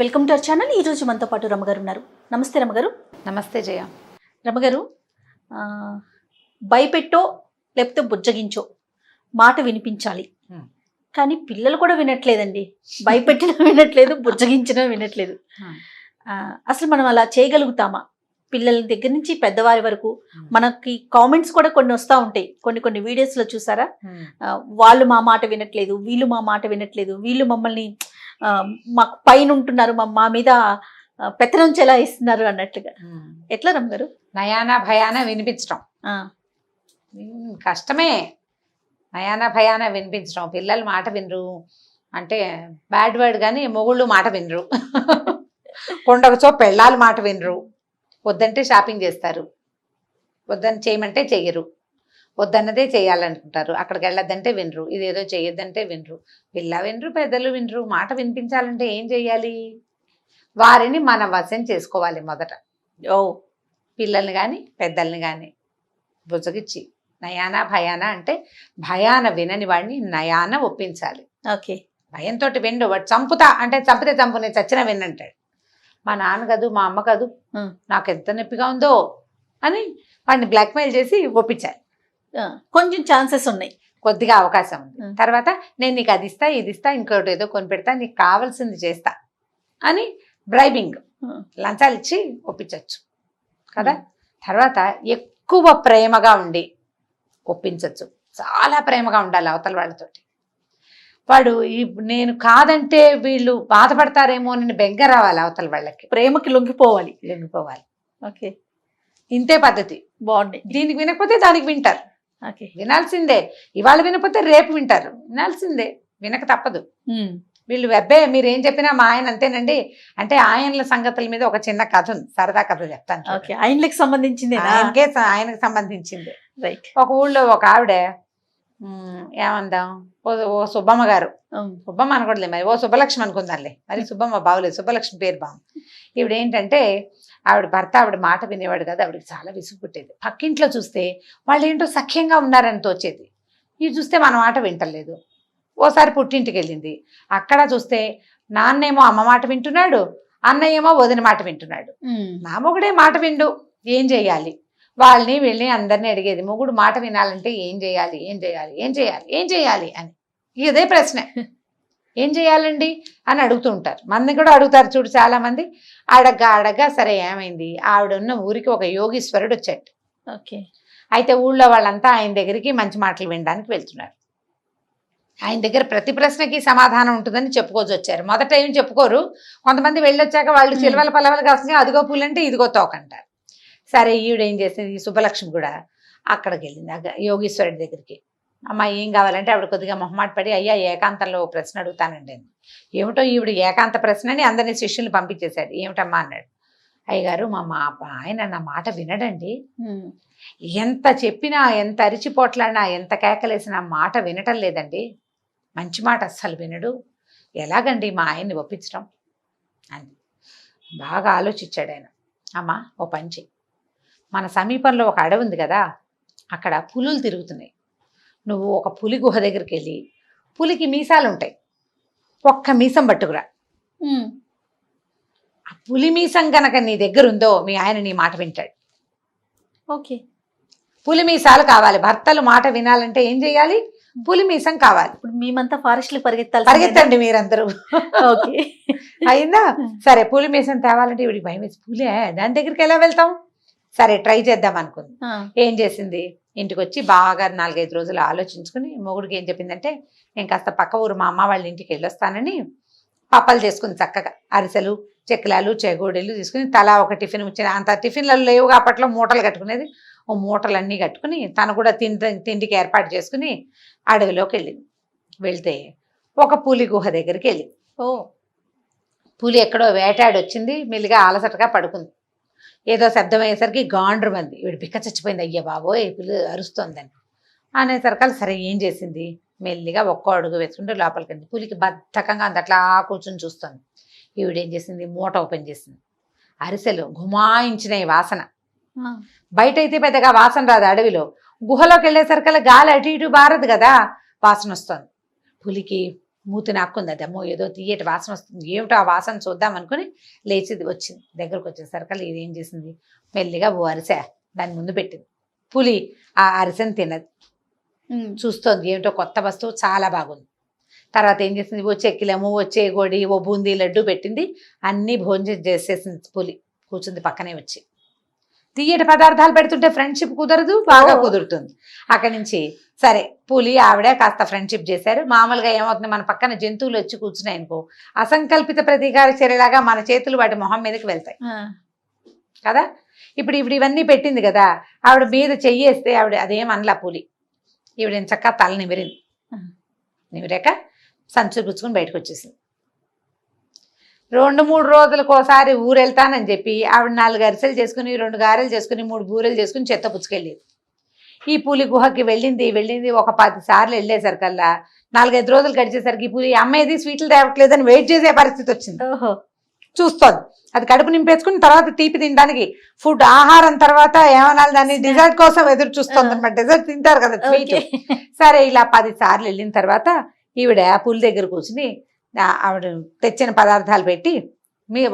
Welcome to our channel. ఈరోజు మనతో పాటు రమగారు ఉన్నారు. నమస్తే రమగారు. నమస్తే జయ. రమగారు, భయపెట్టో లేకపోతే బుజ్జగించో మాట వినిపించాలి, కానీ పిల్లలు కూడా వినట్లేదండి. భయపెట్టినా వినట్లేదు, బుజ్జగించినా వినట్లేదు. అసలు మనం అలా చేయగలుగుతామా? పిల్లల దగ్గర నుంచి పెద్దవారి వరకు మనకి కామెంట్స్ కూడా కొన్ని వస్తూ ఉంటాయి. కొన్ని వీడియోస్లో చూసారా, వాళ్ళు మా మాట వినట్లేదు, వీళ్ళు మా మాట వినట్లేదు, వీళ్ళు మమ్మల్ని మాకు పైన ఉంటున్నారు, మా మీద పెత్తనం చెలాయిస్తున్నారు అన్నట్లుగా. ఎట్లా రమ్మగారు? నయానా భయాన వినిపించడం కష్టమే. నయానా భయాన వినిపించడం. పిల్లలు మాట వినరు అంటే బ్యాడ్ వర్డ్, కానీ మొగుళ్ళు మాట వినరు. కొండకచో పెళ్ళాలు మాట వినరు. వద్దంటే షాపింగ్ చేస్తారు, వద్దని చేయమంటే చెయ్యరు, వద్దన్నదే చేయాలనుకుంటారు. అక్కడికి వెళ్ళొద్దంటే వినరు, ఇదేదో చేయొద్దంటే వినరు. పిల్ల వినరు, పెద్దలు వినరు. మాట వినిపించాలంటే ఏం చెయ్యాలి? వారిని మన వశం చేసుకోవాలి మొదట. పిల్లల్ని కానీ పెద్దల్ని కానీ బుజ్జగిచ్చి నయాన భయాన అంటే భయాన వినని వాడిని నయాన ఒప్పించాలి. ఓకే. భయంతో విండు. వాడు చంపుతా అంటే చంపితే చంపు, నేను చచ్చినా వినంటాడు. మా నాన్న కాదు, మా అమ్మ కాదు, నాకు ఎంత నొప్పిగా ఉందో అని వాడిని బ్లాక్మెయిల్ చేసి ఒప్పించాలి. కొంచెం ఛాన్సెస్ ఉన్నాయి, కొద్దిగా అవకాశం ఉంది. తర్వాత నేను నీకు అది ఇస్తా, ఇది ఇస్తా, ఇంకోటి ఏదో కొని పెడతా, నీకు కావాల్సింది చేస్తా అని బ్రైబింగ్, లంచాలు ఇచ్చి ఒప్పించవచ్చు కదా. తర్వాత ఎక్కువ ప్రేమగా ఉండి ఒప్పించవచ్చు. చాలా ప్రేమగా ఉండాలి అవతల వాళ్ళతోటి. వాడు నేను కాదంటే వీళ్ళు బాధపడతారేమో అని బెంగ రావాలి అవతల వాళ్ళకి. ప్రేమకి లొంగిపోవాలి. ఓకే, ఇంతే పద్ధతి. బాగుంది. దీనికి వినకపోతే దానికి వింటారు. ఓకే, వినాల్సిందే. ఇవాళ వినకపోతే రేపు వింటారు. వినాల్సిందే, వినక తప్పదు. వీళ్ళు వెబ్బే మీరేం చెప్పినా మా ఆయన అంతేనండి అంటే ఆయనల సంగతుల మీద ఒక చిన్న కథ ఉంది, సరదా కథ చెప్తాను. ఆయనకి సంబంధించింది, ఆయనకు సంబంధించింది. ఒక ఊళ్ళో ఒక ఆవిడ, ఏమందాం, ఓ సుబ్బమ్మ గారు, సుబ్బమ్మ అనకూడలే మరి, ఓ సుబ్బలక్ష్మి అనుకుందాంలే, మరి సుబ్బమ్మ బాగులేదు, సుబ్బలక్ష్మి పేరు బాగుంది. ఈవిడ ఏంటంటే ఆవిడ భర్త ఆవిడ మాట వినేవాడు కదా, ఆవిడకి చాలా విసుగు పుట్టేది. పక్కింట్లో చూస్తే వాళ్ళు ఏంటో సఖ్యంగా ఉన్నారని తోచేది. ఇది చూస్తే మన మాట వింటలేదు. ఓసారి పుట్టింటికి వెళ్ళింది, అక్కడ చూస్తే నాన్నేమో అమ్మ మాట వింటున్నాడు, అన్నయ్య ఏమో వదిన మాట వింటున్నాడు. నా మొగుడే మాట విండు, ఏం చెయ్యాలి? వాళ్ళని వీళ్ళని అందరినీ అడిగేది, మొగుడు మాట వినాలంటే ఏం చేయాలి, ఏం చేయాలి, ఏం చేయాలి, ఏం చేయాలి అని. ఇదే ప్రశ్న, ఏం చేయాలండి అని అడుగుతూ ఉంటారు. మంది కూడా అడుగుతారు చూడు చాలా మంది. అడగ్గా సరే ఏమైంది, ఆవిడ ఉన్న ఊరికి ఒక యోగీశ్వరుడు వచ్చాడు. ఓకే. అయితే ఊళ్ళో వాళ్ళంతా ఆయన దగ్గరికి మంచి మాటలు వినడానికి వెళ్తున్నారు. ఆయన దగ్గర ప్రతి ప్రశ్నకి సమాధానం ఉంటుందని చెప్పుకోవచ్చు వచ్చారు. మొదట ఏం చెప్పుకోరు, కొంతమంది వెళ్ళొచ్చాక వాళ్ళు చిలవల పలవలు కాస్తుంది, అదిగో పూలంటే ఇదిగో తోకంటారు. సరే ఈవిడ ఏం చేసింది, సుబ్బలక్ష్మి కూడా అక్కడికి వెళ్ళింది యోగీశ్వరుడి దగ్గరికి. అమ్మ ఏం కావాలంటే ఆవిడ కొద్దిగా మొహమాట పడి, అయ్యా ఏకాంతంలో ప్రశ్న అడుగుతానండి అని. ఏమిటో ఈవిడ ఏకాంత ప్రశ్నని అందరినీ శిష్యులు పంపించేశాడు. ఏమిటమ్మా అన్నాడు. అయ్యగారు మా ఆయన నా మాట వినడండి, ఎంత చెప్పినా, ఎంత అరిచిపోట్లాడినా, ఎంత కేకలేసినా మాట వినటం లేదండి, మంచి మాట అస్సలు వినడు, ఎలాగండి మా ఆయన్ని ఒప్పించడం అని బాగా ఆలోచించాడు ఆయన. అమ్మ ఓ పంచి, మన సమీపంలో ఒక అడవి ఉంది కదా, అక్కడ పులులు తిరుగుతున్నాయి. నువ్వు ఒక పులి గుహ దగ్గరికి వెళ్ళి, పులికి మీసాలు ఉంటాయి, ఒక్క మీసం పట్టుకురా. ఆ పులి మీసం కనుక నీ దగ్గర ఉందో మీ ఆయన నీ మాట వింటాడు. ఓకే. పులి మీసాలు కావాలి. భర్తలు మాట వినాలంటే ఏం చేయాలి? పులి మీసం కావాలి. ఇప్పుడు మేమంతా ఫారెస్ట్ పరిగెత్తండి మీరందరూ. ఓకే, అయిందా? సరే, పులి మీసం తేవాలంటే ఇవిడికి భయం వేసి, పులి దాని దగ్గరికి ఎలా వెళ్తాం? సరే ట్రై చేద్దాం అనుకుంది. ఏం చేసింది, ఇంటికి వచ్చి బాగా 4-5 రోజులు ఆలోచించుకుని మొగుడికి ఏం చెప్పిందంటే, నేను కాస్త పక్క ఊరు మా అమ్మ వాళ్ళ ఇంటికి వెళ్ళొస్తానని పప్పలు చేసుకుని చక్కగా అరిసెలు, చెక్కలాలు, చెగోడీలు తీసుకుని తలా ఒక టిఫిన్ వచ్చిన, అంత టిఫిన్లలో లేవుగా అప్పట్లో, మూటలు కట్టుకునేది. ఓ మూటలన్నీ కట్టుకుని తను కూడా తిండికి ఏర్పాటు చేసుకుని అడవిలోకి వెళ్ళింది. వెళ్తే ఒక పులి గుహ దగ్గరికి వెళ్ళింది. పులి ఎక్కడో వేటాడి వచ్చింది, మెల్లిగా అలసటగా పడుకుంది. ఏదో శబ్దం అయ్యేసరికి గాండ్రు మంది, వీడు బిక్క చచ్చిపోయింది, అయ్యా బాబోయ్ పులి అరుస్తోందని అనేసరికి సరే ఏం చేసింది, మెల్లిగా ఒక్కో అడుగు వేసుకుంటూ లోపలికి వెళ్ళింది. పులికి బద్ధకంగా అంది, అట్లా కూర్చొని చూస్తుంది. ఈవిడేం చేసింది, మూట ఓపెన్ చేసింది. అరిసెలు గుమాయించినాయి వాసన. బయట అయితే పెద్దగా వాసన రాదు, అడవిలో గుహలోకి వెళ్ళేసరికల్లా గాలి అటు ఇటు బారదు కదా, వాసన వస్తుంది. పులికి మూతి నాక్కుంది. అది అమ్మో ఏదో తీయటి వాసన వస్తుంది, ఏమిటో ఆ వాసన చూద్దాం అనుకుని లేచి వచ్చింది. దగ్గరకు వచ్చేసరికి ఇది ఏం చేసింది, మెల్లిగా ఓ అరిసె దాని ముందు పెట్టింది. పులి ఆ అరిసెని తినది, చూస్తోంది ఏమిటో కొత్త వస్తువు చాలా బాగుంది. తర్వాత ఏం చేసింది, ఓ చెక్కిలము, ఓ చేగోడి, ఓ బూందీ లడ్డు పెట్టింది. అన్నీ భోజనం చేసేసింది. పులి కూర్చుంది పక్కనే వచ్చి. తీయటి పదార్థాలు పెడుతుంటే ఫ్రెండ్షిప్ కుదరదు, బాగా కుదురుతుంది. అక్కడి నుంచి సరే పులి ఆవిడ కాస్త ఫ్రెండ్షిప్ చేశారు. మామూలుగా ఏమవుతుంది, మన పక్కన జంతువులు వచ్చి కూర్చున్నాయి అనుకో, అసంకల్పిత ప్రతీకార చర్యలాగా మన చేతులు వాటి మొహం మీదకి వెళ్తాయి కదా. ఇప్పుడు ఇవన్నీ పెట్టింది కదా, ఆవిడ మీద చెయ్యేస్తే ఆవిడ అదేమనలా పులి. ఈవిడ చక్కగా తల నిమిరింది. నిమిరాక సంచు గుచ్చుకుని బయటకు వచ్చేసింది. 2-3 రోజులకు ఒకసారి ఊరు వెళ్తానని చెప్పి ఆవిడ 4 అరిసెలు చేసుకుని, 2 గారెలు చేసుకుని, 3 బూరెలు చేసుకుని చెత్త పుచ్చుకెళ్ళేది. ఈ పులి గుహకి వెళ్ళింది ఒక 10 సార్లు వెళ్ళేసరికల్లా 4-5 రోజులు గడిచేసరికి ఈ పులి అమ్మేది స్వీట్లు తేవట్లేదని వెయిట్ చేసే పరిస్థితి వచ్చింది. చూస్తోంది అది కడుపు నింపేసుకుని తర్వాత తీపి తినడానికి ఫుడ్ ఆహారం తర్వాత ఏమనాలి దాన్ని డిజర్ట్ కోసం ఎదురు చూస్తుంది అనమాట. డిజర్ట్ తింటారు కదా స్వీట్. సరే ఇలా 10 సార్లు వెళ్ళిన తర్వాత ఈవిడ పులి దగ్గర కూర్చుని ఆవిడ తెచ్చిన పదార్థాలు పెట్టి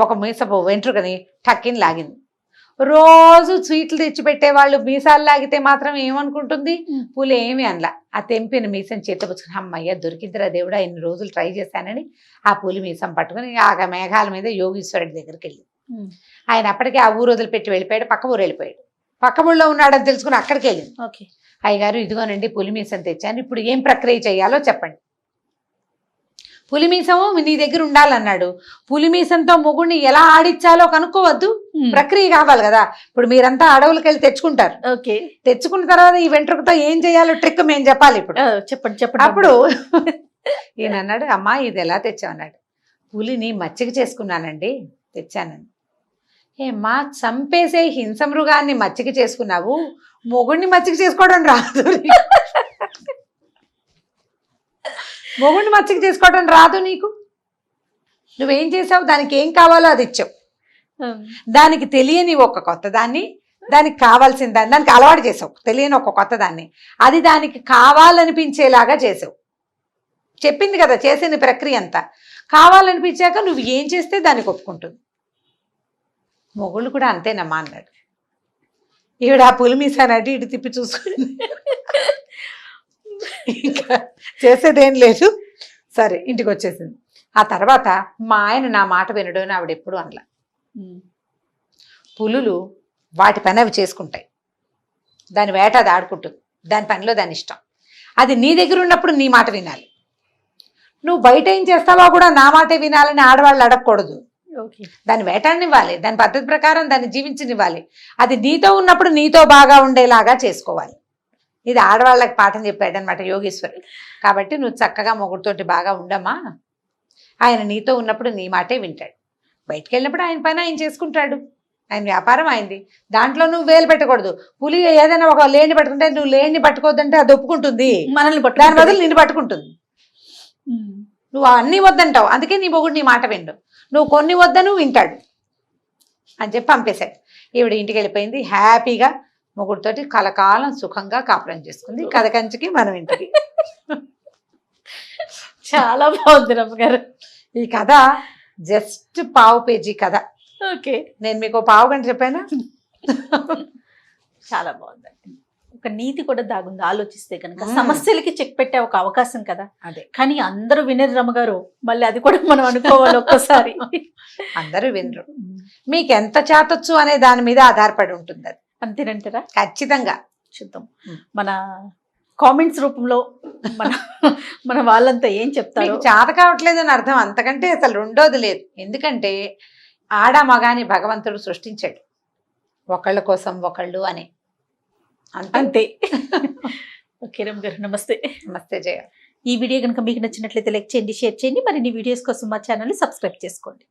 ఒక మీసపు వెంట్రుకని టక్కిని లాగింది. రోజు స్వీట్లు తెచ్చిపెట్టే వాళ్ళు మీసాలు లాగితే మాత్రం ఏమనుకుంటుంది, పులి ఏమి అనలా. ఆ తెంపిన మీసం చేతపుచ్చుకుని అమ్మయ్య దొరికిందిరా దేవుడా, ఇన్ని రోజులు ట్రై చేశానని ఆ పులి మీసం పట్టుకుని ఆ మేఘాల మీద యోగీశ్వరుడి దగ్గరికి వెళ్ళి ఆయన అప్పటికే ఆ ఊరు వదిలిపెట్టి వెళ్ళిపోయాడు, పక్క ఊరు వెళ్ళిపోయాడు. పక్క ఊళ్ళో ఉన్నాడని తెలుసుకుని అక్కడికి వెళ్ళింది. అయ్యగారు ఇదిగోనండి పులి మీసం తెచ్చాను, ఇప్పుడు ఏం ప్రక్రియ చేయాలో చెప్పండి. పులిమీసము నీ దగ్గర ఉండాలన్నాడు. పులిమీసంతో మొగుడిని ఎలా ఆడిచ్చాలో కనుక్కోవద్దు, ప్రక్రియ కావాలి కదా. ఇప్పుడు మీరంతా అడవులకు వెళ్ళి తెచ్చుకుంటారు, తెచ్చుకున్న తర్వాత ఈ వెంట్రుకతో ఏం చేయాలో ట్రిక్ మేము చెప్పాలి. ఇప్పుడు చెప్పండి. అప్పుడు ఈయన అన్నాడు, అమ్మా ఇది ఎలా తెచ్చావన్నాడు. పులిని మచ్చిక చేసుకున్నానండి తెచ్చానండి. ఏమ్మా చంపేసే హింస మృగాన్ని మచ్చిక చేసుకున్నావు, మొగుడిని మచ్చిక చేసుకోవడం రాదు, మొగుడిని మచ్చిక చేసుకోవడం రాదు నీకు, నువ్వేం చేసావు, దానికి ఏం కావాలో అది ఇచ్చావు. దానికి తెలియని ఒక కొత్త దాన్ని, దానికి కావాల్సిన దాన్ని దానికి అలవాటు చేసావు, తెలియని ఒక కొత్త దాన్ని, అది దానికి కావాలనిపించేలాగా చేసావు. చెప్పింది కదా చేసింది ప్రక్రియ అంతా. కావాలనిపించాక నువ్వు ఏం చేస్తే దానికి ఒప్పుకుంటుంది. మొగుళ్ళు కూడా అంతేనమ్మా అన్నాడు. ఈవిడ ఆ పులిమీసాన్ని అటు ఇటు తిప్పి చూసుకుంది, ఇంకా చేసేదేం లేదు. సరే ఇంటికి వచ్చేసింది. ఆ తర్వాత మా ఆయన నా మాట వినడు అని ఆవిడ ఎప్పుడు అనలా. పులులు వాటి పని అవి చేసుకుంటాయి, దాని వేట అది ఆడుకుంటుంది, దాని పనిలో దాని ఇష్టం. అది నీ దగ్గర ఉన్నప్పుడు నీ మాట వినాలి. నువ్వు బయట ఏం చేస్తావో కూడా నా మాటే వినాలని ఆడవాళ్ళు అడగకూడదు. దాన్ని వేటాడనివ్వాలి, దాని పద్ధతి ప్రకారం దాన్ని జీవించనివ్వాలి. అది నీతో ఉన్నప్పుడు నీతో బాగా ఉండేలాగా చేసుకోవాలి. ఇది ఆడవాళ్ళకి పాఠం చెప్పాడనమాట యోగేశ్వరుడు. కాబట్టి నువ్వు చక్కగా మొగుడితోటి బాగా ఉండమ్మా, ఆయన నీతో ఉన్నప్పుడు నీ మాటే వింటాడు, బయటికి వెళ్ళినప్పుడు ఆయన పని ఆయన చేసుకుంటాడు, ఆయన వ్యాపారం అయింది, దాంట్లో నువ్వు వేలు పెట్టకూడదు. పులి ఏదైనా ఒక లేని పట్టుకుంటే నువ్వు లేని పట్టుకోవద్దంటే అది ఒప్పుకుంటుంది, మనల్ని దాని బదులు నిన్ను పట్టుకుంటుంది. నువ్వు అన్నీ వద్దంటావు, అందుకే నీ మొగుడు నీ మాట విండు, నువ్వు కొన్ని వద్దను వింటాడు అని చెప్పి పంపేశాడు. ఈవిడ ఇంటికి వెళ్ళిపోయింది. హ్యాపీగా మొగుడితోటి కలకాలం సుఖంగా కాపురం చేసుకుంది. కథ కంచికి మనం ఇంటికి. చాలా బాగుంది రమ్మగారు ఈ కథ. జస్ట్ పావు పేజీ కథ. ఓకే, నేను మీకు పావు గంట చెప్పానా? చాలా బాగుంది. ఒక నీతి కూడా దాగుంది ఆలోచిస్తే కనుక. సమస్యలకి చెక్ పెట్టే ఒక అవకాశం కదా అదే. కానీ అందరూ వినరు రమ్మగారు, మళ్ళీ అది కూడా మనం అనుకోవాలి ఒక్కసారి. అందరూ వినరు. మీకు ఎంత చేతొచ్చు అనే దాని మీద ఆధారపడి ఉంటుంది అది. అంతేనంటారా? ఖచ్చితంగా. చూద్దాం మన కామెంట్స్ రూపంలో మన వాళ్ళంతా ఏం చెప్తారు. చేత కావట్లేదని అర్థం, అంతకంటే అసలు రెండోది లేదు. ఎందుకంటే ఆడ మగాని భగవంతుడు సృష్టించాడు ఒకళ్ళ కోసం ఒకళ్ళు అని. అంతే. ఓకే రమ్ గారు, నమస్తే. నమస్తే జయ. ఈ వీడియో కనుక మీకు నచ్చినట్లయితే లైక్ చేయండి, షేర్ చేయండి. మరిన్ని వీడియోస్ కోసం మా ఛానల్ని సబ్స్క్రైబ్ చేసుకోండి.